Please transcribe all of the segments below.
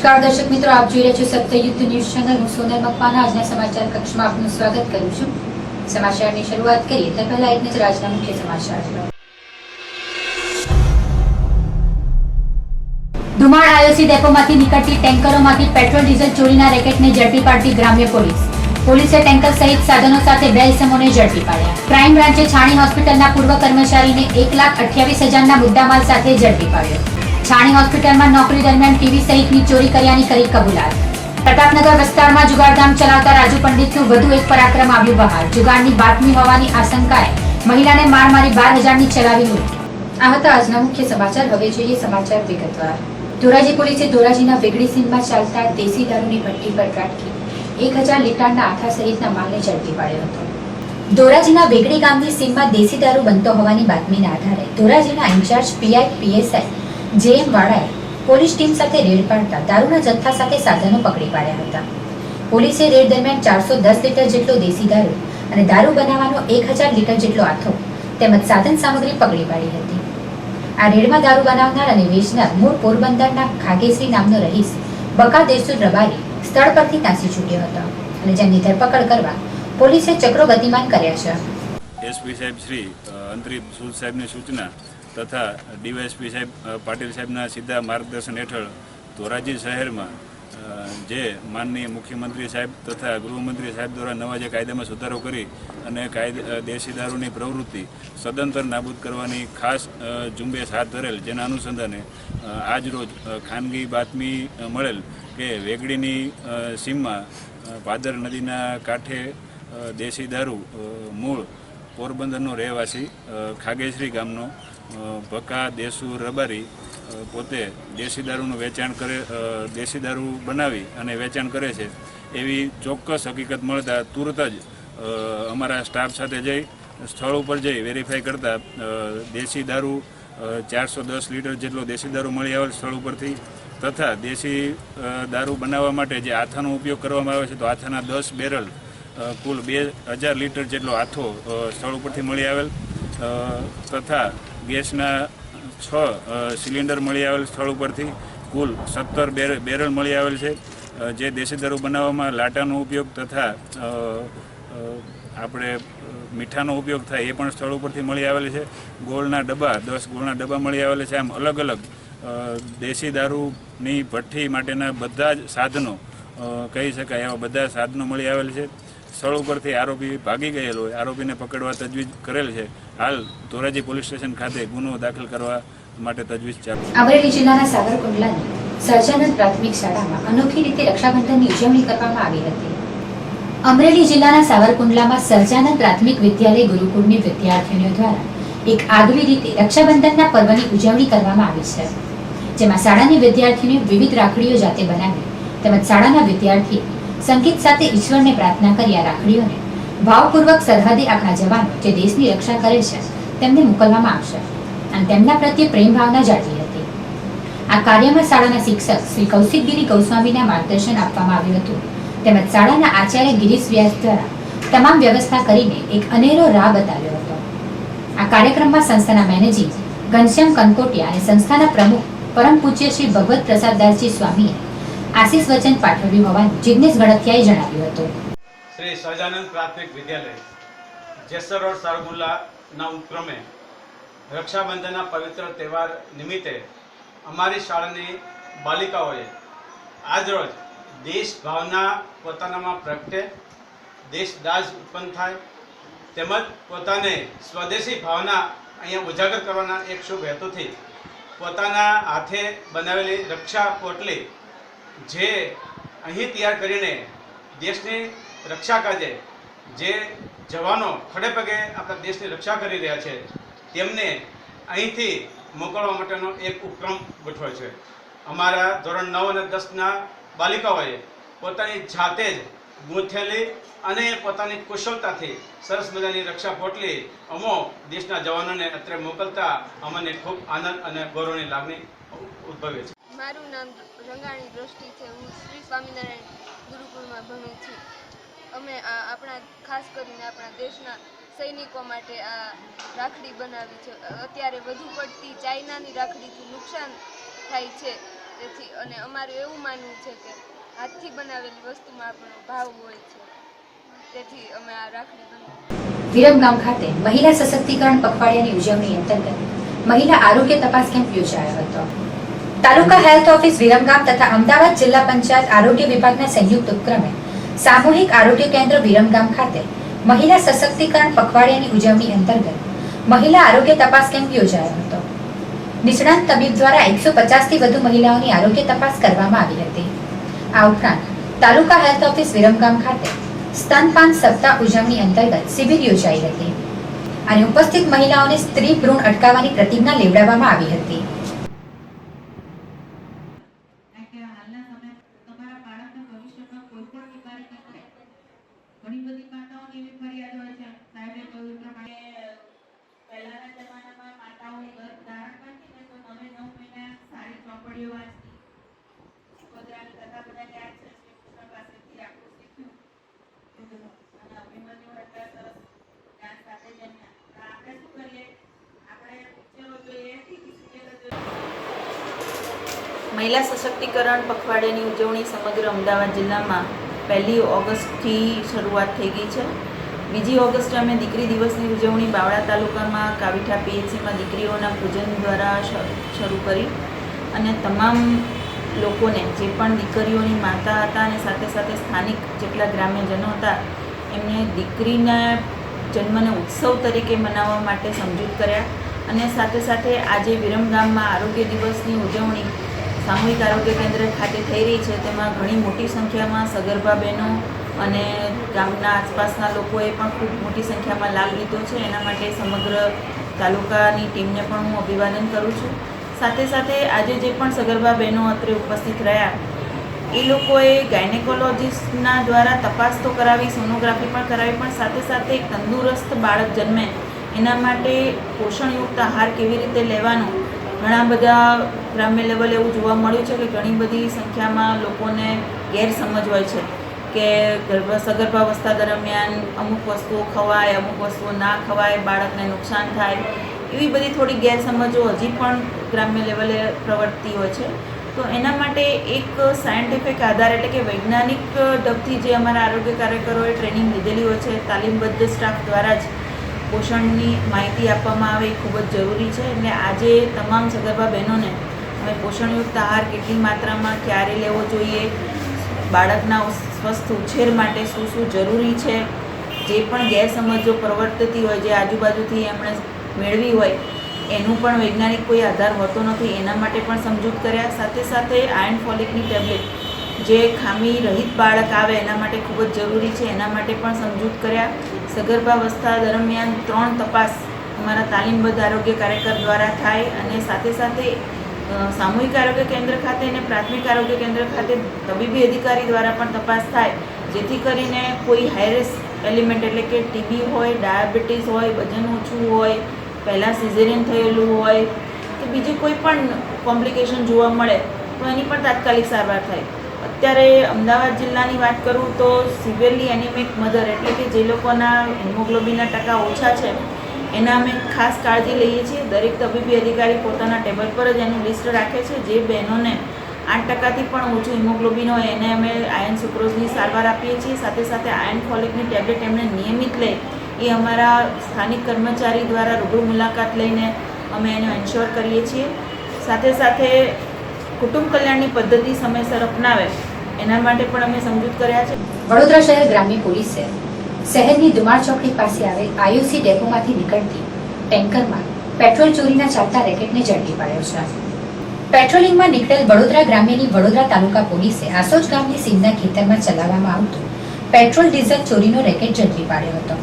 નમસ્કાર દર્શક મિત્રો, આપ જોઈ રહ્યા છો સત્યયુદ્ધ ન્યૂઝ ચેનલ। હું સોનલ મકવાના આજના સમાચાર કક્ષમાં આપનું સ્વાગત કરું છું। સમાચારની શરૂઆત કરીએ તે પહેલા એક નજર આજના મુખ્ય સમાચાર પર। ધુમાડ આઈઓસી ડેપોમાંથી નીકળતી ટેન્કરોમાંથી પેટ્રોલ ડીઝલ ચોરીના રેકેટને ઝડપી પાડતી ગ્રામ્ય પોલીસે ટેન્કર સહિત સાધનો સાથે 2 ઇસમોને ઝડપી પાડ્યા। ક્રાઇમ બ્રાન્ચે છાણી હોસ્પિટલના પૂર્વ કર્મચારીને 1,28,000ના મુદ્દામાલ સાથે ઝડપી પાડ્યો। છાણી હોસ્પિટલમાં નોકરી દરમિયાન ટીવી સહિતની ચોરી કર્યાની કરી કબૂલાત। પ્રતાપનગર વિસ્તારમાં જુગારધામ ચલાવતા રાજુ પંડિતનું વધુ એક પરાક્રમ આવ્યું બહાર। જુગારની બાતમી હોવાની આશંકાએ મહિલાને માર મારી 12,000ની ચલાવી લૂંટ। આ હતા આજના મુખ્ય સમાચાર। હવે જોઈએ સમાચાર વિગતવાર। ધોરાજી પોલીસે ધોરાજીના વેગડી સીમમાં ચાલતા દેશી દારૂની ભઠ્ઠી પર ત્રાટકી 1,000 લીટરના આથા સહિતના માલને ઝડપી પાડ્યો હતો। ધોરાજીના વેગડી ગામની સીમમાં દેશી દારૂ બનતો હોવાની બાતમીના આધારે ધોરાજીના ઇન્ચાર્જ પીઆઈ જેએમ વાળાએ પોલીસ ટીમ સાથે રેડ પાડતા દારૂના જથ્થા સાથે સાધનો પકડી પાડ્યા હતા। પોલીસે રેડ દરમિયાન 410 લીટર જેટલો દેશી દારૂ અને દારૂ બનાવવાનો 1,000 લીટર જેટલો આથો તેમજ સાધન સામગ્રી પકડી પાડી હતી। આ રેડમાં દારૂ બનાવનાર અને વેચનાર મૂળ પોરબંદરના ખાગેશ્રી નામનો રહીશ બકા દેસુર રબારી સ્થળ પરથી નાસી છૂટ્યો હતો અને જેમની ધરપકડ કરવા પોલીસે ચક્રો ગતિમાન કર્યા છે। એસપી સાહેબ શ્રી અંતરીપ સૂદ સાહેબની સૂચના તથા ડીવાયએસપી સાહેબ પાટીલ સાહેબના સીધા માર્ગદર્શન હેઠળ ધોરાજી શહેરમાં જે માનનીય મુખ્યમંત્રી સાહેબ તથા ગૃહમંત્રી સાહેબ દ્વારા નવા જે કાયદામાં સુધારો કરી અને દેશી દારૂની પ્રવૃત્તિ સદંતર નાબૂદ કરવાની ખાસ ઝુંબેશ હાથ ધરેલ, જેના અનુસંધાને આજરોજ ખાનગી બાતમી મળેલ કે વેગડીની સીમમાં ભાદર નદીના કાંઠે દેશી દારૂ મૂળ પોરબંદરનો રહેવાસી ખાગેશ્રી ગામનો ભકા દેસુ રબારી પોતે દેશી દારૂનું વેચાણ દેશી દારૂ બનાવી અને વેચાણ કરે છે એવી ચોક્કસ હકીકત મળતા તુરત જ અમારા સ્ટાફ સાથે જઈ સ્થળ ઉપર જઈ વેરીફાઈ કરતા દેશી દારૂ 410 લીટર જેટલો દેશી દારૂ મળી આવેલ સ્થળ ઉપરથી તથા દેશી દારૂ બનાવવા માટે જે આથાનો ઉપયોગ કરવામાં આવે છે તો આથાના 10 બેરલ કુલ 2,000 લીટર જેટલો આથો સ્થળ ઉપરથી મળી આવેલ તથા ગેસના 6 સિલિન્ડર મળી આવેલ સ્થળ ઉપરથી કુલ 17 બેરલ મળી આવેલ છે। જે દેશી દારૂ બનાવવામાં લાટાનો ઉપયોગ તથા આપણે મીઠાનો ઉપયોગ થાય એ પણ સ્થળ ઉપરથી મળી આવેલ છે। ગોળના ડબ્બા 10 ગોળના ડબ્બા મળી આવેલ છે। આમ અલગ અલગ દેશી દારૂની ભઠ્ઠી માટેના બધા જ સાધનો કહી શકાય એવા બધા સાધનો મળી આવેલ છે। સ્થળ ઉપરથી આરોપી ભાગી ગયેલ હોય, આરોપીને પકડવા તજવીજ કરેલ છે। હાલ ધોરાજી પોલીસ સ્ટેશન ખાતે ગુનો દાખલ કરવા માટે તજવીજ ચાલુ છે। અમરેલી જિલ્લાના સાવરકુંડલાની સર્જાનંદ પ્રાથમિક શાળામાં અનોખી રીતે રક્ષાબંધનની ઉજવણી કરવામાં આવી હતી। અમરેલી જિલ્લાના સાવરકુંડલામાં સર્જાનંદ પ્રાથમિક વિદ્યાલય ગુરુકુળની વિદ્યાર્થીનીઓ દ્વારા એક આગવી રીતે રક્ષાબંધનના પર્વની ઉજવણી કરવામાં આવી છે, જેમાં શાળાની વિદ્યાર્થીનીઓ વિવિધ રાખડીઓ જાતે બનાવી તેમજ શાળાના વિદ્યાર્થીઓ સંગીત સાથે ઈશ્વરને પ્રાર્થના કરી આ રાખડીઓને ભાવપૂર્વક સરહદે આપણા જવાનો જે દેશની રક્ષા કરે છે તેમને મોકલવામાં આવશે અને તેમના પ્રત્યે પ્રેમ ભાવના જાળવી હતી। આ કાર્યમાં શાળાના શિક્ષક શ્રી કૌશિકગીરી ગૌસ્વામીના માર્ગદર્શન આપવામાં આવ્યું હતું તેમજ શાળાના આચાર્ય ગિરીશ વ્યાસ દ્વારા તમામ વ્યવસ્થા કરીને એક અનેરો રાહ બતાવ્યો હતો। આ કાર્યક્રમમાં સંસ્થાના મેનેજિંગ ઘનશ્યામ કનકોટિયા અને સંસ્થાના પ્રમુખ પરમ પૂજ્ય શ્રી ભગવત પ્રસાદદાસજી સ્વામીએ આશીષ વચન પાઠવ્યું હોવાનું જિગ્નેશ ગળતિયાએ જણાવ્યું હતું। શ્રી સહજાનંદ પ્રાથમિક વિદ્યાલય જેસર રોડ સાવરકુંડલાના ઉપક્રમે રક્ષાબંધનના પવિત્ર તહેવાર નિમિત્તે અમારી શાળાની બાલિકાઓએ આજરોજ દેશ ભાવના પોતાનામાં પ્રગટે, દેશદાઝ ઉત્પન્ન થાય તેમજ પોતાને સ્વદેશી ભાવના અહીંયા ઉજાગર કરવાના એક શુભ હેતુથી પોતાના હાથે બનાવેલી રક્ષા પોટલી જે અહીં તૈયાર કરીને દેશની રક્ષા કાજે જે જવાનો ખડે પગે આપણા દેશની રક્ષા કરી રહ્યા છે તેમને અહીંથી મોકલવા માટેનો એક ઉપક્રમ ગોઠવ્યો છે। અમારા ધોરણ 9 અને 10ના બાલિકાઓએ પોતાની જાતે જ ગૂંથેલી અને પોતાની કુશળતાથી સરસ મજાની રક્ષા પોટલી અમો દેશના જવાનોને અત્રે મોકલતા અમને ખૂબ આનંદ અને ગૌરવની લાગણી ઉદ્ભવે છે। મારું નામ રંગાણી દ્રષ્ટિ છે। હું શ્રી સ્વામિનારાયણ ગુરુકુળમાં ભણું છું। અમે આપણા ખાસ કરીને આપણા દેશના સૈનિકો માટે આ રાખડી બનાવી છે। અત્યારે વધુ પડતી ચાઇનાની રાખડીથી નુકસાન થાય છે, તેથી અને અમારું એવું માનવું છે કે હાથથી બનાવેલી વસ્તુમાં આપણો ભાવ હોય છે, તેથી અમે આ રાખડી બનાવી. વિરમગામ ખાતે મહિલા સશક્તિકરણ પખવાડિયાની ઉજવણી અંતર્ગત મહિલા આરોગ્ય તપાસ કેમ્પ યોજાયો હતો. તાલુકા હેલ્થ ઓફિસ વિરમગામ તથા અમદાવાદ જિલ્લા પંચાયત આરોગ્ય વિભાગના સંયુક્ત ઉપક્રમે સામૂહિક આરોગ્ય કેન્દ્ર વિરમગામ ખાતે મહિલા સશક્તિકરણ પખવાડિયાની ઉજવણી અંતર્ગત મહિલા આરોગ્ય તપાસ કેમ્પ યોજાયો હતો. નિષ્ણાંત તબીબ દ્વારા 150 થી વધુ મહિલાઓની આરોગ્ય તપાસ કરવામાં આવી હતી. આ ઉપરાંત તાલુકા હેલ્થ ઓફિસ વિરમગામ ખાતે સ્તનપાન સપ્તાહ ઉજવણી અંતર્ગત શિબિર યોજાઈ હતી અને ઉપસ્થિત મહિલાઓને સ્ત્રી ભ્રૂણ અટકાવવાની પ્રતિજ્ઞા લેવડાવવામાં આવી હતી. ઘણી બધી માતાઓની એવી ફરિયાદ હોય છે, સાહેબે કહ્યું પ્રમાણે પહેલાના જમાનામાં માતાઓ ગર્ભ ધારણ કરતી ને તો 9 મહિના સારી ચોપડીઓ વાંચતી, સુભદ્રાની કથા બધા યાદ છે, શ્રી કૃષ્ણ પાસેથી આખું શીખ્યું એ બધું. અને અભિમન્યુ એટલા સરસ જ્ઞાન સાથે જન્મ્યા. પણ આપણે શું કરીએ, આપણે પિક્ચરો જોઈએ, ટીવી સિરિયલો જોઈએ. મહિલા સશક્તિકરણ પખવાડિયાની ઉજવણી સમગ્ર અમદાવાદ જિલ્લામાં 1 ઓગસ્ટથી શરૂઆત થઈ ગઈ છે. 2 ઓગસ્ટે અમે દીકરી દિવસની ઉજવણી બાવળા તાલુકામાં કાવીઠા પીએચસીમાં દીકરીઓના પૂજન દ્વારા શરૂ કરી અને તમામ લોકોને જે પણ દીકરીઓની માતા હતા અને સાથે સાથે સ્થાનિક જેટલા ગ્રામ્યજનો હતા એમને દીકરીના જન્મને ઉત્સવ તરીકે મનાવવા માટે સમજૂત કર્યા. અને સાથે સાથે આજે વિરમગામમાં આરોગ્ય દિવસની ઉજવણી સામૂહિક આરોગ્ય કેન્દ્ર ખાતે થઈ રહી છે. તેમાં ઘણી મોટી સંખ્યામાં સગર્ભા બહેનો અને ગામના આસપાસના લોકોએ પણ ખૂબ મોટી સંખ્યામાં લાભ લીધો છે. એના માટે સમગ્ર તાલુકાની ટીમને પણ હું અભિવાદન કરું છું. સાથે સાથે આજે જે પણ સગર્ભા બહેનો અત્રે ઉપસ્થિત રહ્યા એ લોકોએ ગાયનેકોલોજીસ્ટના દ્વારા તપાસ તો કરાવી, સોનોગ્રાફી પણ કરાવી, પણ સાથે સાથે એક તંદુરસ્ત બાળક જન્મે એના માટે પોષણયુક્ત આહાર કેવી રીતે લેવાનો ઘણા બધા ગ્રામ્ય લેવલે એવું જોવા મળ્યું છે કે ઘણી બધી સંખ્યામાં લોકોને ગેરસમજ હોય છે કે સગર્ભાવસ્થા દરમિયાન અમુક વસ્તુઓ ખવાય, અમુક વસ્તુઓ ના ખવાય, બાળકને નુકસાન થાય, એવી બધી થોડી ગેરસમજો હજી પણ ગ્રામ્ય લેવલે પ્રવર્તતી હોય છે. તો એના માટે એક સાયન્ટિફિક આધાર એટલે કે વૈજ્ઞાનિક ઢબથી જે અમારા આરોગ્ય કાર્યકરોએ ટ્રેનિંગ લીધેલી હોય છે, તાલીમબદ્ધ સ્ટાફ દ્વારા જ પોષણની માહિતી આપવામાં આવે એ ખૂબ જ જરૂરી છે. એટલે આજે તમામ સગર્ભા બહેનોને અમે પોષણયુક્ત આહાર કેટલી માત્રામાં ક્યારે લેવો જોઈએ, બાળકના સ્વસ્થ ઉછેર માટે શું શું જરૂરી છે, જે પણ ગેરસમજો પ્રવર્તતી હોય, જે આજુબાજુથી એમણે મેળવી હોય એનું પણ વૈજ્ઞાનિક કોઈ આધાર હોતો નથી, એના માટે પણ સમજૂત કર્યા. સાથે સાથે આયર્ન ફોલિકની ટેબ્લેટ જે ખામી રહિત બાળક આવે એના માટે ખૂબ જ જરૂરી છે, એના માટે પણ સમજૂત કર્યા. સગર્ભાવસ્થા દરમિયાન 3 તપાસ અમારા તાલીમબદ્ધ આરોગ્ય કાર્યકર દ્વારા થાય અને સાથે સાથે સામૂહિક આરોગ્ય કેન્દ્ર ખાતે અને પ્રાથમિક આરોગ્ય કેન્દ્ર ખાતે તબીબી અધિકારી દ્વારા પણ તપાસ થાય, જેથી કરીને કોઈ હાઈ રિસ્ક એલિમેન્ટ એટલે કે ટીબી હોય, ડાયાબિટીસ હોય, વજન ઓછું હોય, પહેલાં સિઝેરિયન થયેલું હોય કે બીજી કોઈ પણ કોમ્પ્લિકેશન જોવા મળે તો એની પણ તાત્કાલિક સારવાર થાય. અત્યારે અમદાવાદ જિલ્લાની વાત કરું તો સિવિયરલી એનિમિક મધર એટલે કે જે લોકોના હિમોગ્લોબિનના ટકા ઓછા છે એના અમે ખાસ કાળજી લઈએ છીએ. દરેક તબીબી અધિકારી પોતાના ટેબલ પર જ એનું લિસ્ટ રાખે છે. જે બહેનોને 8% પણ ઓછું હિમોગ્લોબિન હોય એને અમે આયર્ન સુક્રોઝની સારવાર આપીએ છીએ. સાથે સાથે આયર્ન ફોલિકની ટેબ્લેટ એમને નિયમિત લે એ અમારા સ્થાનિક કર્મચારી દ્વારા રૂબરૂ મુલાકાત લઈને અમે એને એન્શ્યોર કરીએ છીએ. સાથે સાથે કુટુંબ કલ્યાણની પદ્ધતિ સમયસર અપનાવે એના માટે પણ અમે સમજૂત કર્યા છે. વડોદરા શહેર ગ્રામ્ય પોલીસે શહેરની દુમાળ ચોકડી પાસે આવેલ આયુસી ડેપોમાંથી નીકળતી ટેન્કરમાં પેટ્રોલ ચોરીના ચાલતા રેકેટને ઝડપી પાડ્યો છે. પેટ્રોલિંગમાં નીકળેલ વડોદરા ગ્રામ્યની વડોદરા તાલુકા પોલીસે આસોજ ગામની સીમના ખેતરમાં ચલાવવામાં આવતું પેટ્રોલ ડીઝલ ચોરીનો રેકેટ ઝડપી પાડ્યો હતો.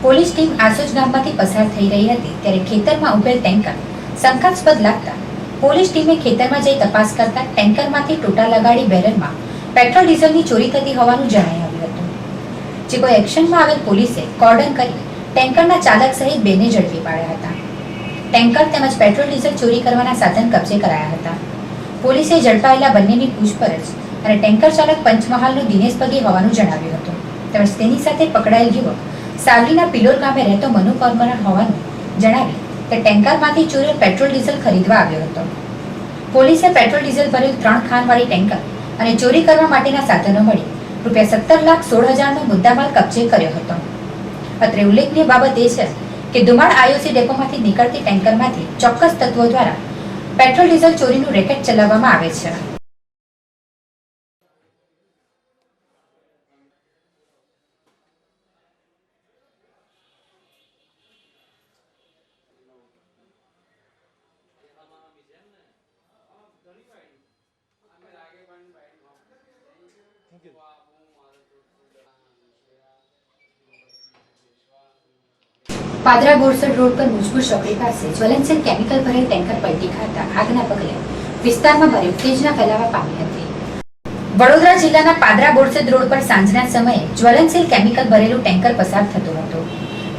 પોલીસ ટીમ આસોજ ગામમાંથી પસાર થઈ રહી હતી ત્યારે ખેતરમાં ઉભેલ ટેન્કર શંકાસ્પદ લાગતા પોલીસ ટીમે ખેતરમાં જઈ તપાસ કરતા ટેન્કરમાંથી ટોટા લગાડી બેરલમાં પેટ્રોલ ડીઝલની ચોરી થતી હોવાનું જણાઈ આવ્યું હતું. જે કોઈ એક્શનમાં આવેલ પોલીસે કોર્ડન કરી ટેન્કરના ચાલક સહિત બેને ઝડપી પાડ્યા હતા. ટેન્કર તેમજ પેટ્રોલ ડીઝલ ચોરી કરવાના સાધન કબજે કરાયા હતા. પોલીસે ઝડપાયેલા બંનેની પૂછપરછ અને ટેન્કર ચાલક પંચમહાલનો દિનેશ પગી હોવાનું જણાવ્યું હતું. તેમજ તેની સાથે પકડાયેલ યુવક સાવલીના પિલોર ગામે રહેતો મનુ પરમાર હોવાનું જણાવી તે ટેન્કરમાંથી ચોરેલ પેટ્રોલ ડીઝલ ખરીદવા આવ્યો હતો. પોલીસે પેટ્રોલ ડીઝલ ભરેલ 3 ખાનવાળી ટેન્કર અને ચોરી કરવા માટેના સાધનો મળી ₹17,16,000નો મુદ્દામાલ કબજે કર્યો હતો. અત્રે ઉલ્લેખનીય બાબત એ છે કે ધુમાડ આઈઓસી ડેપોમાંથી નીકળતી ટેન્કરમાંથી ચોક્કસ તત્વો દ્વારા પેટ્રોલ ડીઝલ ચોરીનું રેકેટ ચલાવવામાં આવે છે. પાદરા બોરસદ રોડ પર મુજપુર ચોકડી પાસે જ્વલનશીલ કેમિકલ ભરેલ ટેન્કર પલટી ખાતા આગના પગલે વિસ્તારમાં ભારે ઉત્તેજના ફેલાવા પામી હતી. વડોદરા જિલ્લાના પાદરા બોરસદ રોડ પર સાંજના સમયે જ્વલનશીલ કેમિકલ ભરેલું ટેન્કર પસાર થતું હતું.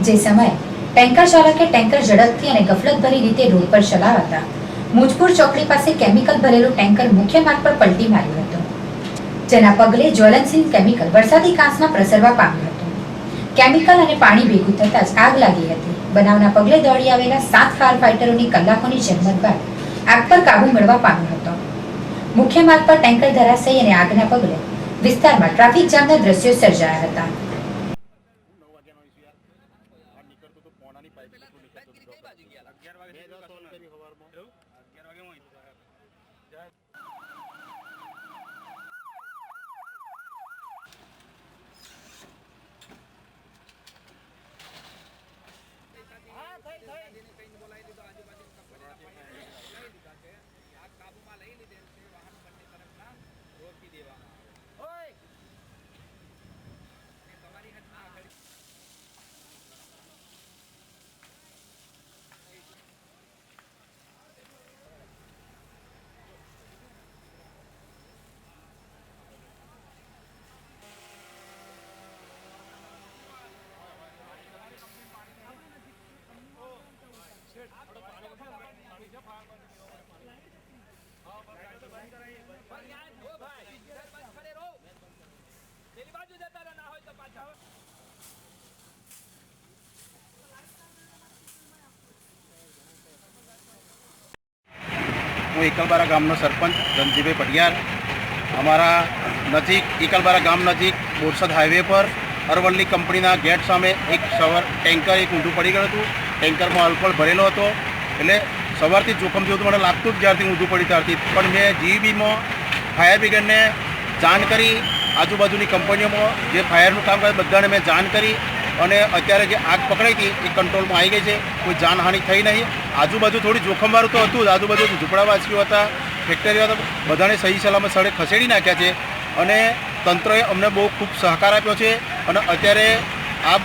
જે સમયે ટેન્કર ચાલકે ટેન્કર ઝડપથી અને ગફલતભરી રીતે રોડ પર ચલાવતા મુજપુર ચોકડી પાસે કેમિકલ ભરેલું ટેન્કર મુખ્ય માર્ગ પર પલટી માર્યું હતું. જેના પગલે જ્વલનશીલ કેમિકલ વરસાદી કાંસમાં પ્રસરવા પામ્યું હતું. કેમિકલ અને પાણી ભેગું થતાં જ આગ લાગી હતી. બનાવના પગલે દોડી આવેલા 7 ફાયર ફાઈટરોની કલાકોની જહેમત બાદ આગ પર કાબુ મેળવવા પામ્યો હતો. મુખ્ય માર્ગ પર ટેન્કર ધરાશયી અને આગના પગલે વિસ્તારમાં ટ્રાફિક જામના દ્રશ્યો સર્જાયા હતા. હું એકલબારા ગામનો સરપંચ ધનજીભાઈ પટિયાર. અમારા નજીક એકલબારા ગામ નજીક બોરસદ હાઈવે પર અરવલ્લી કંપનીના ગેટ સામે એક ટેન્કર ઊંધું પડી ગયું હતું. ટેન્કરમાં આલ્કોહોલ ભરેલો હતો. એટલે સવારથી જોખમ જેવું મને લાગતું જ જ્યારથી ઊંધું પડી ત્યારથી. પણ મેં જીબીમાં ફાયર બ્રિગેડને જાણ કરી, આજુબાજુની કંપનીઓમાં જે ફાયરનું કામ કરે બધાને મેં જાણ કરી અને અત્યારે જે આગ પકડાઈ હતી એ કંટ્રોલમાં આવી ગઈ છે. કોઈ જાનહાનિ થઈ નહીં. આજુબાજુ થોડી જોખમવાળું તો હતું જ. આજુબાજુ ઝૂંપડાવાસીઓ હતા, ફેક્ટરીઓ હતા, બધાને સહી સલામત સ્થળે ખસેડી નાખ્યા છે અને તંત્રએ અમને બહુ ખૂબ સહકાર આપ્યો છે. અને અત્યારે આ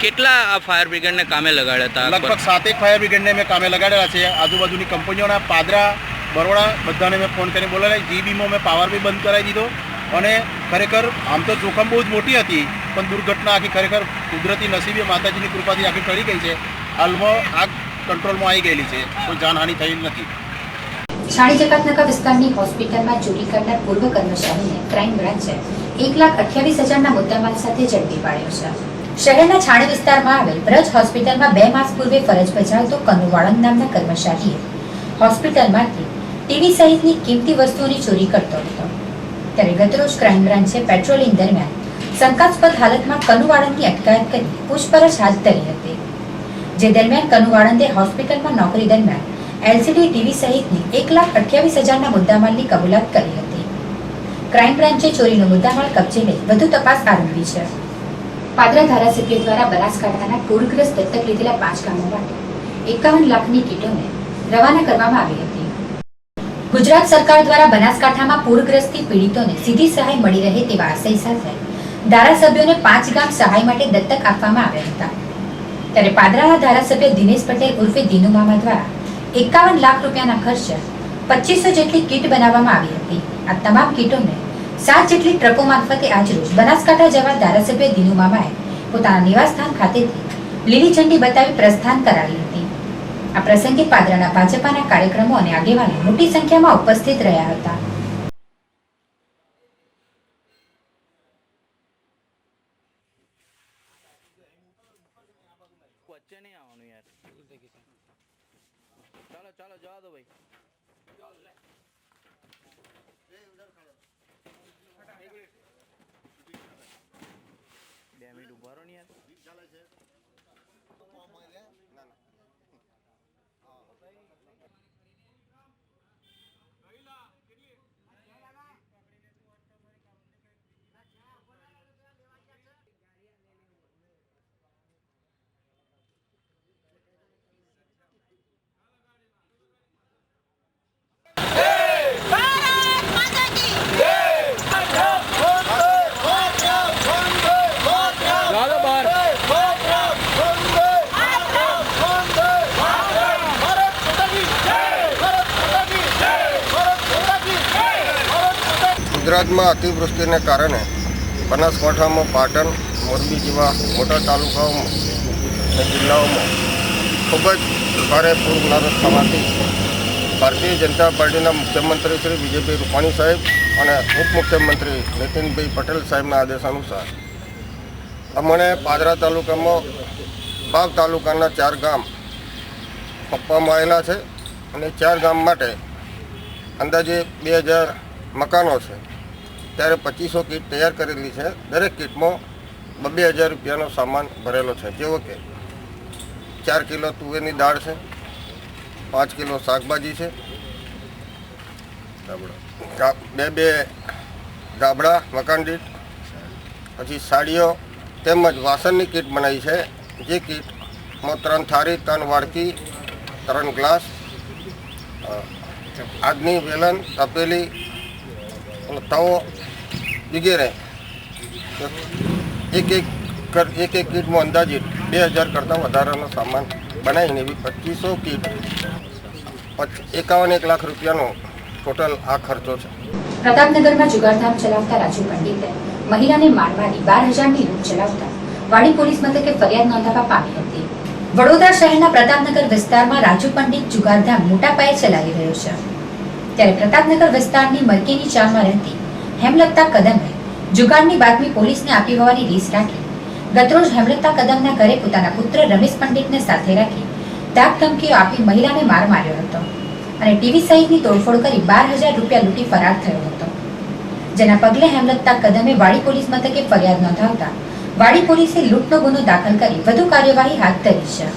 કેટલા ફાયર બ્રિગેડને કામે લગાડ્યા હતા? લગભગ 7 ફાયર બ્રિગેડને મેં કામે લગાડેલા છે. આજુબાજુની કંપનીઓના પાદરા, બરોડા બધાને મેં ફોન કરીને બોલાવ્યા. જીબીમાં મેં પાવર બી બંધ કરાવી દીધો. અને ખરેખર આમ તો જોખમ બહુ જ મોટી હતી, પણ દુર્ઘટના આખી ખરેખર કુદરતી નસીબે માતાજીની કૃપાથી આખી ટળી ગઈ છે. હાલમાં આગ કંટ્રોલમાં આવી ગયેલી છે. કોઈ જાનહાનિ થઈ નથી. છાણી જકાતનગર વિસ્તારની હોસ્પિટલમાં ચોરી કરનાર પૂર્વ કર્મચારીને ક્રાઇમ બ્રાન્ચે 1,28,000ના મુદ્દામાલ સાથે ઝડપી પાડ્યો છે. શહેરના છાણી વિસ્તારમાં આવેલ બ્રજ હોસ્પિટલમાં 2 માસ પૂર્વે ફરજ બજાવતો કનુ વાળંદ નામના કર્મચારીએ હોસ્પિટલમાંથી ટીવી સહિતની કિંમતી વસ્તુઓની ચોરી કરતો હતો. ત્યારે ગતરોજ ક્રાઇમ બ્રાન્ચે પેટ્રોલિંગ દરમિયાન શંકાસ્પદ હાલતમાં કનુ વાળંદની અટકાયત કરી પૂછપરછ હાથ ધરી હતી. જે દરમિયાન કનુ વાળંદે હોસ્પિટલમાં નોકરી દરમિયાન એલસીડી ટીવી સહિતની 1,28,000ના મુદ્દામાલની કબૂલાત કરી હતી. ક્રાઇમ બ્રાન્ચે ચોરીનો મુદ્દામાલ કબજે લઈ વધુ તપાસ આરંભી છે. પાદરા ધારાસભ્ય દ્વારા બનાસકાંઠાના પૂરગ્રસ્ત દત્તક લીધેલા 5 ગામો માટે 51 લાખની કીટોને રવાના કરવામાં આવી હતી. ગુજરાત સરકાર દ્વારા બનાસકાંઠામાં પૂરગ્રસ્ત પીડિતોને સીધી સહાય મળી રહે તેવા આશય સાથે ધારાસભ્યોને 5 ગામ સહાય માટે દત્તક આપવામાં આવ્યા હતા. ત્યારે પાદરાના ધારાસભ્ય દિનેશ પટેલ ઉર્ફે દિનુ મામા દ્વારા 51 લાખ રૂપિયાના ખર્ચે 2500 જેટલી કીટ બનાવવામાં આવી હતી. આ તમામ કીટોને 7 જેટલી ટ્રકો મારફતે આજરોજ બનાસકાંઠા જવા ધારાસભ્ય દિનુ મામાએ પોતાના નિવાસસ્થાન ખાતેથી લીલી ઝંડી બતાવી પ્રસ્થાન કરાવી હતી. આ પ્રસંગે પાદરાના ભાજપાના કાર્યક્રમો અને આગેવાનો મોટી સંખ્યામાં ઉપસ્થિત રહ્યા હતા. વચ્ચે નહીં આવવાનું યાર. ચાલો ચાલો જવા દો ભાઈ. 2 મિનિટ ઉભા રહો ને યાર. ગુજરાતમાં અતિવૃષ્ટિને કારણે બનાસકાંઠામાં પાટણ, મોરબી જેવા મોટા તાલુકાઓમાં અને જિલ્લાઓમાં ખૂબ જ ભારે પૂરનારો થવાથી ભારતીય જનતા પાર્ટીના મુખ્યમંત્રી શ્રી વિજયભાઈ રૂપાણી સાહેબ અને ઉપમુખ્યમંત્રી નીતિનભાઈ પટેલ સાહેબના આદેશ અનુસાર અમને પાદરા તાલુકામાં બાગ તાલુકાના 4 ગામ આપવામાં આવેલા છે અને 4 ગામ માટે અંદાજે 2000 મકાનો છે. ત્યારે 2500 કીટ તૈયાર કરેલી છે. દરેક કીટમાં 2000 રૂપિયાનો સામાન ભરેલો છે, જેવો કે 4 કિલો તુવેરની દાળ છે, 5 કિલો શાકભાજી છે, 2 ગાબડા મકાન દીઠ, પછી સાડીઓ તેમજ વાસણની કીટ બનાવી છે. જે કીટમાં 3 થાળી, 3 વાડકી, 3 ગ્લાસ, આગની વેલણ, તપેલી, તવો વગેરે એક કીટમાં અંદાજિત 2000 કરતાં વધારાનો સામાન બનાવીને એવી 2500 કીટ 51 લાખ રૂપિયાનો ટોટલ આ ખર્ચો છે. પ્રતાપનગરમાં જુગારધામ ચલાવતા રાજુ પંડિતે મહિલાને મારવાની 12,000ની લૂંટ ચલાવતા વાડી પોલીસ મથકે ફરિયાદ નોંધાવવા પામી હતી. વડોદરા શહેરના પ્રતાપનગર વિસ્તારમાં રાજુ પંડિત જુગારધામ મોટા પાયે ચલાવી રહ્યો છે. ત્યારે પ્રતાપનગર વિસ્તારની મરકેની ચાલમાં રહેતી હેમલતા કદમે જુગારની બાતમી પોલીસને આપી હોવાની રીસ રાખી ગતરોજ હેમલતા કદમના ઘરે પોતાના પુત્ર રમેશ પંડિતને સાથે રાખી ધાક ધમકીઓ આપી મહિલાને માર માર્યો હતો અને ટીવી સહિતની તોડફોડ કરી 12,000 રૂપિયા લૂંટી ફરાર થયો હતો. જેના પગલે હેમલતા કદમે વાડી પોલીસ મથકે ફરિયાદ નોંધાવતા વાડી પોલીસે લૂંટનો ગુનો દાખલ કરી વધુ કાર્યવાહી હાથ ધરી છે.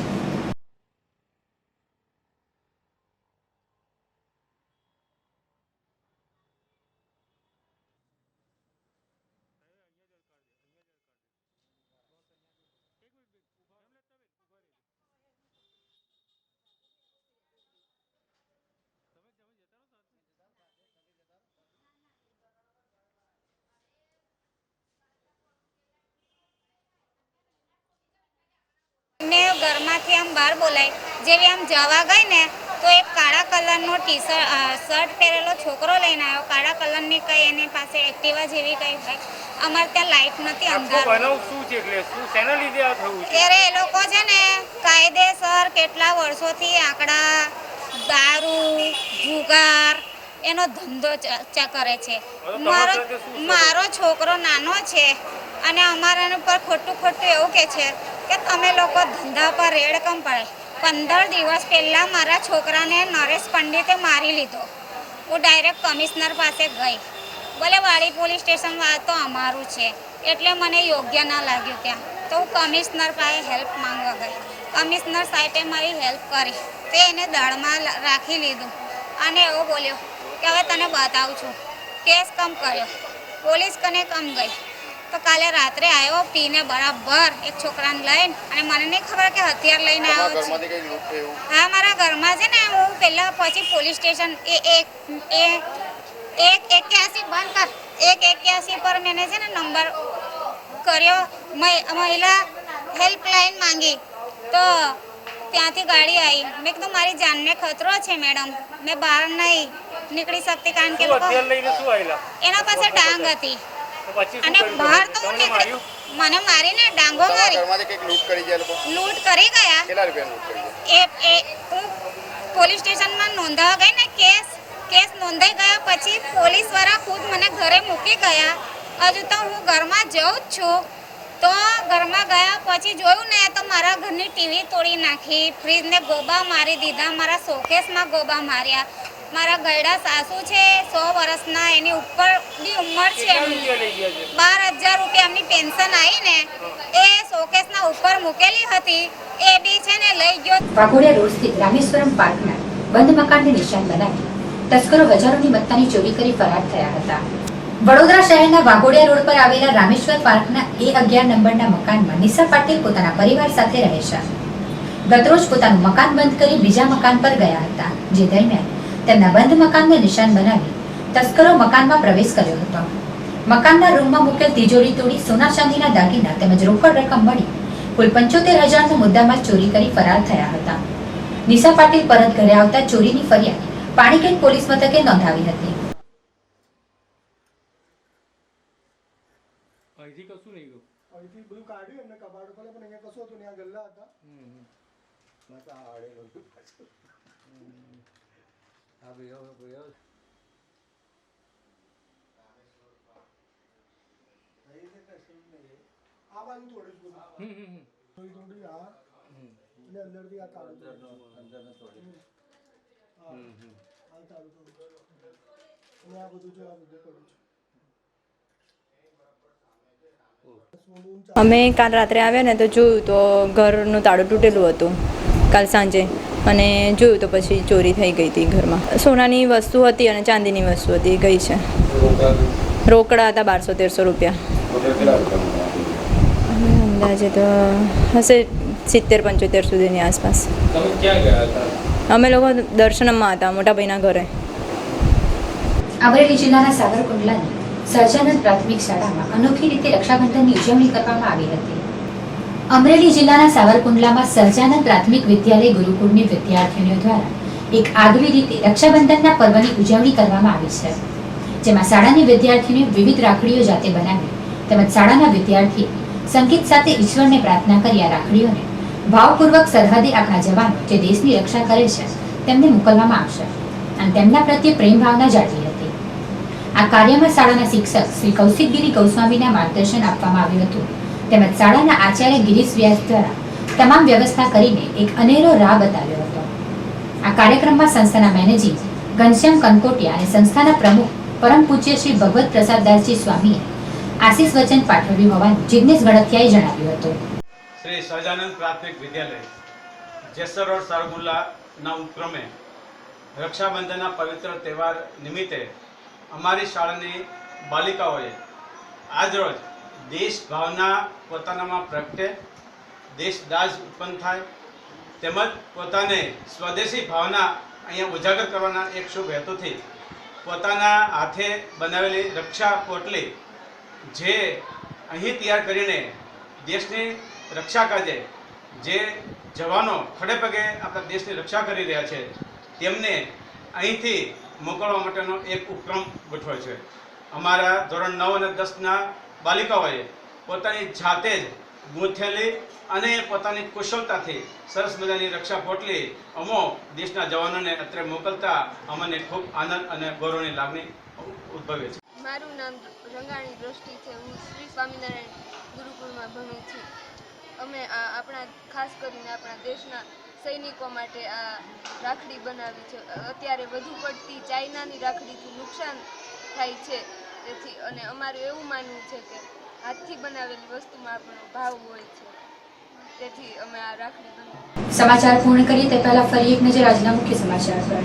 ને ઘરમાંથી આમ બહાર બોલાય, જેવી આમ જવા ગઈ ને તો એક કાળા કલરનો શર્ટ પહેરેલો છોકરો લઈને આવ્યો. કાળા કલરની કઈ એની પાસે એક્ટિવા જેવી કઈ હોય. અમારે ત્યાં લાઈટ નથી, અંધારું. ત્યારે એ લોકો છે ને કાયદેસર કેટલા વર્ષોથી આંકડા, દારૂ, જુગાર એનો ધંધો કરે છે. મારો છોકરો નાનો છે અને અમારા પર ખોટું એવું કે છે કે તમે લોકો ધંધા પર રેડ કેમ પડે. 15 દિવસ પહેલાં મારા છોકરાને નરેશ પંડિતે મારી લીધો. હું ડાયરેક્ટ કમિશનર પાસે ગઈ. ભલે વાડી પોલીસ સ્ટેશન તો અમારું છે એટલે મને યોગ્ય ના લાગ્યું ત્યાં, તો હું કમિશનર પાસે હેલ્પ માંગવા ગઈ. કમિશનર સાહેબે મારી હેલ્પ કરી, તે એને દળમાં રાખી લીધું અને એવો બોલ્યો કે હવે તને બતાવું છું. કેસ કમ કર્યો, પોલીસ કને કમ ગઈ. તો કાલે રાત્રે આવ્યો પીને બરાબર એક છોકરાને લઈને, અને મને નહીં ખબર કે હથિયાર લઈને આવ્યો છે. હા, મારા ઘરમાં છે ને, હું પહેલાં પછી પોલીસ સ્ટેશન 181 બંધ કર, 181 પર મેં છે ને નંબર કર્યો, મહિલા હેલ્પલાઇન માંગી, તો ત્યાંથી ગાડી આવી. મેં કીધું મારી જાનને ખતરો છે મેડમ, મેં બહાર નહીં નીકળી શકતી કારણ કે એના પાસે ડાંગ હતી અને બહાર તો હું નીકળી, મને મારીને ડાંગો મારી. લૂંટ કરી ગયા. હું પોલીસ સ્ટેશનમાં નોંધાવા ગઈ ને કેસ નોંધાઈ ગયા પછી પોલીસવાળા ખુદ મને ઘરે મૂકી ગયા. હજુ તો હું ઘરમાં જઉં જ છું. તો ઘરમાં ગયા પછી જોયું ને તો મારા ઘરની ટીવી તોડી નાખી, ફ્રીજને ગોબા મારી દીધા, મારા શોકેસમાં ગોબા માર્યા, મારા ગયડા સાસુ છે 100 વર્ષના, એની ઉપરની ઉંમર છે એમની. 12,000 રૂપિયા એમની પેન્શન આવી ને એ શોકેસના ઉપર મૂકેલી હતી, એ બી છે ને લઈ ગયો. વાઘોડિયા રોડ સ્થિત રામેશ્વરમ પાર્કના બંધ મકાનને નિશાન બનાવી તસ્કરો હજારોની મત્તાની ચોરી કરી ફરાર થયા હતા. વડોદરા શહેરના વાઘોડિયા રોડ પર આવેલા રામેશ્વર પાર્કના A11 નંબરના મકાનમાં નિશા પાટીલ પોતાના પરિવાર સાથે રહે છે. ગતરોજ પોતાનું મકાન બંધ કરી બીજા મકાન પર ગયા હતા, જે દરમિયાન તેમના બંધ મકાનને નિશાન બનાવી તસ્કરો મકાનમાં પ્રવેશ કર્યો હતો. મકાનના રૂમમાં મૂકેલ તિજોરી તોડી સોના ચાંદીના દાગીના તેમજ રોકડ રકમ મળી કુલ 75,000નો મુદ્દામાલ ચોરી કરી ફરાર થયા હતા. નિશા પાટીલ પરત ઘરે આવતા ચોરીની ફરિયાદ પાણીગેટ પોલીસ મથકે નોંધાવી હતી. અહીંથી કશું નહીં ગયું, અહીંથી બધું કાઢ્યું એમને કબાટ પર, પણ અહીંયા કશું હતું ને, આ ગલ્લા હતા. આ બાજુ થોડી થોડી આ અને અંદરથી આ તાળું અંદર થોડી આ તાળું અને આ બધું જો આ બધું પડ્યું છે. અમે કાલ રાત્રે આવ્યા ને તો જોયું તો ઘરનું તાળું તૂટેલું હતું કાલ સાંજે, અને જોયું તો પછી ચોરી થઈ ગઈ હતી. ઘરમાં સોનાની વસ્તુ હતી અને ચાંદીની વસ્તુ હતી, ગઈ છે. રોકડા હતા 1200-1300 રૂપિયા, અંદાજે તો હશે 70-75 સુધીની આસપાસ. અમે લોકો દર્શનમાં હતા મોટા ભાઈના ઘરે. અમરેલી જિલ્લાના સાવરકુંડલાની સહજાનંદ પ્રાથમિક શાળામાં અનોખી રીતે રક્ષાબંધનની ઉજવણી કરવામાં આવી હતી. અમરેલી જિલ્લાના સાવરકુંડલામાં સહજાનંદ પ્રાથમિક વિદ્યાલય ગુરુકુળની વિદ્યાર્થીનીઓ દ્વારા એક આગવી રીતે રક્ષાબંધનના પર્વની ઉજવણી કરવામાં આવી છે, જેમાં શાળાની વિદ્યાર્થીનીઓ વિવિધ રાખડીઓ જાતે બનાવી તેમજ શાળાના વિદ્યાર્થીઓ સંગીત સાથે ઈશ્વરને પ્રાર્થના કરી આ રાખડીઓને ભાવપૂર્વક સરહદે આપણા જવાનો જે દેશની રક્ષા કરે છે તેમને મોકલવામાં આવશે અને તેમના પ્રત્યે પ્રેમ ભાવના જાળવી હતી. આ કાર્યમાં શાળાના શિક્ષક શ્રી કૌશિકગીરી ગૌસ્વામીના માર્ગદર્શન આપવામાં આવ્યું હતું, તેમજ શાળાના આચાર્ય ગિરીશ વ્યાસ દ્વારા તમામ વ્યવસ્થા કરીને એક અનેરો રાહ બતાવ્યો હતો. આ કાર્યક્રમમાં સંસ્થાના મેનેજિંગ ઘનશ્યામ કનકોટિયા અને સંસ્થાના પ્રમુખ પરમ પૂજ્ય શ્રી ભગવત પ્રસાદદાસજી સ્વામીએ આશીષ વચન પાઠવ્યું હોવાનું જિજ્ઞેશ ગળતિયાએ જણાવ્યું હતું. શ્રી સહજાનંદ પ્રાથમિક વિદ્યાલય જેસર રોડ સારગુલ્લાના ઉપક્રમે રક્ષાબંધનના પવિત્ર તહેવાર નિમિત્તે અમારી શાળાની બાલિકાઓએ આજરોજ દેશ ભાવના પોતાનામાં પ્રગટે, દેશદાઝ ઉત્પન્ન થાય તેમજ પોતાને સ્વદેશી ભાવના અહીંયા ઉજાગર કરવાના એક શુભ હેતુથી પોતાના હાથે બનાવેલી રક્ષા પોટલી જે અહીં તૈયાર કરીને દેશની રક્ષા કાજે જે જવાનો ખડે પગે આપણા દેશની રક્ષા કરી રહ્યા છે તેમને અહીંથી મોકલવા માટેનો એક ઉપક્રમ ગોઠવ્યો છે. અમારા ધોરણ 9 અને 10ના બાલિકાઓએ પોતાની જાતે જ ગૂંથેલી અને પોતાની કુશળતાથી સરસ મજાની રક્ષા પોટલી અમો દેશના જવાનોને અત્રે મોકલતા અમને ખૂબ આનંદ અને ગૌરવની લાગણી ઉદ્ભવે છે. મારું નામ રંગાણી દ્રષ્ટિ છે. હું શ્રી સ્વામિનારાયણ ગુરુકુળમાં ભણું છું. અમે આપણા ખાસ કરીને આપણા દેશના સૈનિકો માટે આ રાખડી બનાવી છે. અત્યારે વધુ પડતી ચાઇનાની રાખડીથી નુકસાન થાય છે, તેથી અને અમારું એવું માનવું છે કે હાથથી બનાવેલી વસ્તુમાં આપણો ભાવ હોય છે, તેથી અમે આ રાખડી બનાવી. સમાચાર પૂર્ણ કરીએ તે પહેલા ફરી એક નજર આજના મુખ્ય સમાચાર પર.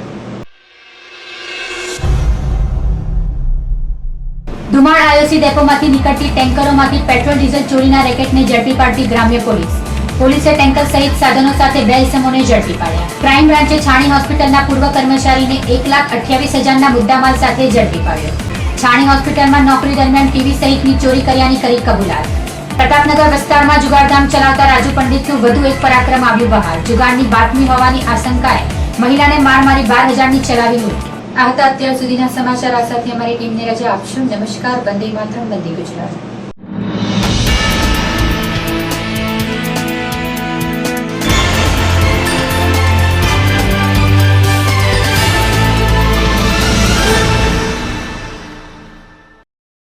ધુમાડ આઈઓસી ડેપોમાંથી નીકળતી ટેન્કરોમાંથી પેટ્રોલ ડીઝલ ચોરીના રેકેટને ઝડપી પાડતી ગ્રામ્ય પોલીસ. પોલીસે ટેન્કર સહિત સાધનો સાથે 2 ઇસમોને ઝડપી પાડ્યા. ક્રાઇમ બ્રાન્ચે છાણી હોસ્પિટલના પૂર્વ કર્મચારીને 1,28,000ના મુદ્દામાલ સાથે ઝડપી પાડ્યો. છાણી હોસ્પિટલમાં નોકરી દરમિયાન ટીવી સહિતની ચોરી કર્યાની કરી કબૂલાત. પ્રતાપનગર વિસ્તારમાં જુગારધામ ચલાવતા રાજુ પંડિતનું વધુ એક પરાક્રમ આવ્યું બહાર. જુગારની બાતમી હોવાની આશંકાએ મહિલાને માર મારી 12,000ની ચલાવી લૂંટ. આ હતા અત્યાર સુધીના સમાચાર. આ સાથે અમારી ટીમને રજા આપશું. નમસ્કાર. વંદે માતરમ. વંદે ગુજરાત.